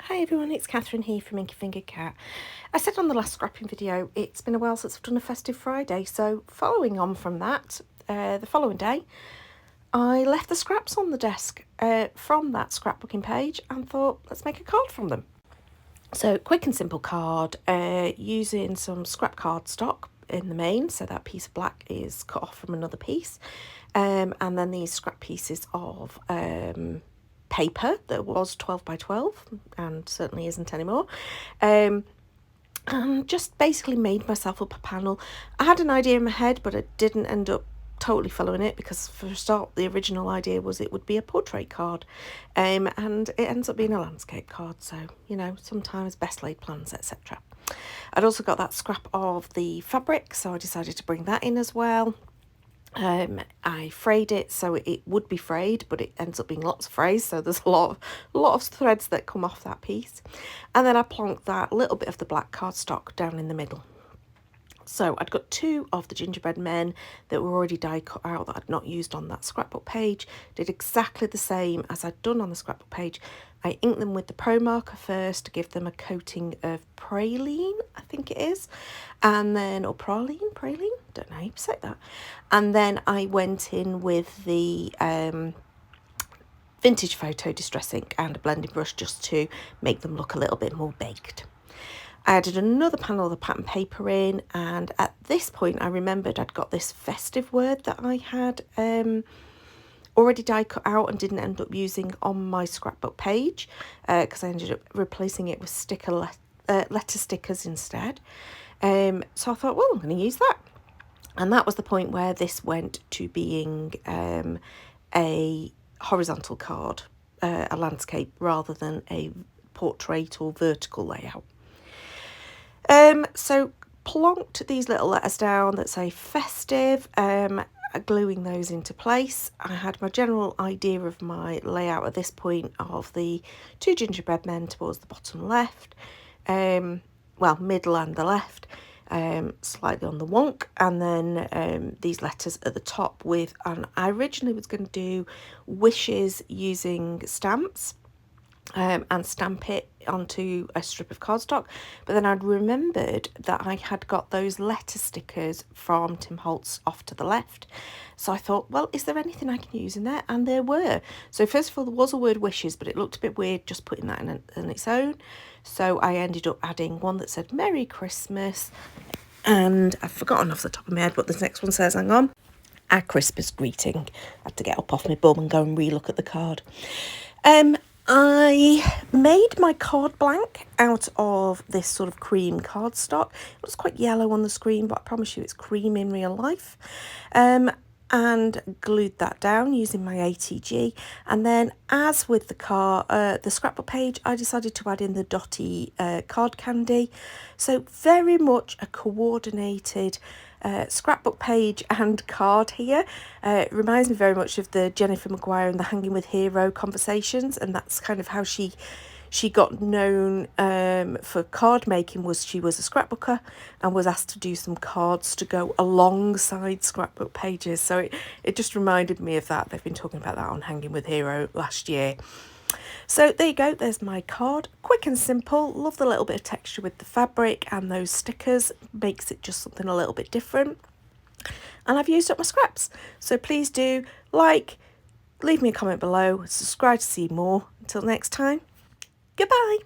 Hi everyone, it's Catherine here from Inky Fingered Cat. I said on the last scrapping video, it's been a while since I've done a Festive Friday, so following on from that, the following day, I left the scraps on the desk from that scrapbooking page and thought, let's make a card from them. So quick and simple card, using some scrap card stock in the main, so that piece of black is cut off from another piece, and then these scrap pieces of paper that was 12 by 12 and certainly isn't anymore, and just basically made myself up a panel. I had an idea in my head, but I didn't end up totally following it, because for a start the original idea was it would be a portrait card, and it ends up being a landscape card, so you know, sometimes best laid plans, etc. I'd also got that scrap of the fabric, so I decided to bring that in as well. I frayed it so it would be frayed, but it ends up being lots of frays, so there's a lot of threads that come off that piece. And then I plonked that little bit of the black cardstock down in the middle. So I'd got two of the gingerbread men that were already die cut out that I'd not used on that scrapbook page. Did exactly the same as I'd done on the scrapbook page. I inked them with the Pro Marker first to give them a coating of praline, I think it is, and then, or praline, don't know how you say that. And then I went in with the vintage photo distress ink and a blending brush just to make them look a little bit more baked. I added another panel of the pattern paper in, and at this point I remembered I'd got this festive word that I had already die cut out and didn't end up using on my scrapbook page, because I ended up replacing it with letter stickers instead. So I thought, well, I'm going to use that. And that was the point where this went to being a horizontal card, a landscape, rather than a portrait or vertical layout. So plonked these little letters down that say festive, gluing those into place. I had my general idea of my layout at this point of the two gingerbread men towards the bottom left, well, middle and the left, slightly on the wonk, and then these letters at the top with, and I originally was going to do wishes using stamps, and stamp it onto a strip of cardstock, but then I'd remembered that I had got those letter stickers from Tim Holtz off to the left, so I thought, well, is there anything I can use in there? And there were. So first of all, there was a word wishes, but it looked a bit weird just putting that in its own, so I ended up adding one that said Merry Christmas, and I've forgotten off the top of my head what the next one says. Hang on. A Christmas greeting. I had to get up off my bum and go and re-look at the card. I made my card blank out of this sort of cream cardstock. It was quite yellow on the screen, but I promise you it's cream in real life. And glued that down using my ATG. And then, as with the scrapbook page, I decided to add in the dotty card candy. So very much a coordinated scrapbook page and card here. It reminds me very much of the Jennifer Maguire and the Hanging with Hero conversations, and that's kind of how she got known for card making. Was she was a scrapbooker and was asked to do some cards to go alongside scrapbook pages, so it just reminded me of that. They've been talking about that on Hanging with Hero last year. So there you go, there's my card. Quick and simple. Love the little bit of texture with the fabric, and those stickers makes it just something a little bit different. And I've used up my scraps. So please do like, leave me a comment below, subscribe to see more. Until next time, goodbye.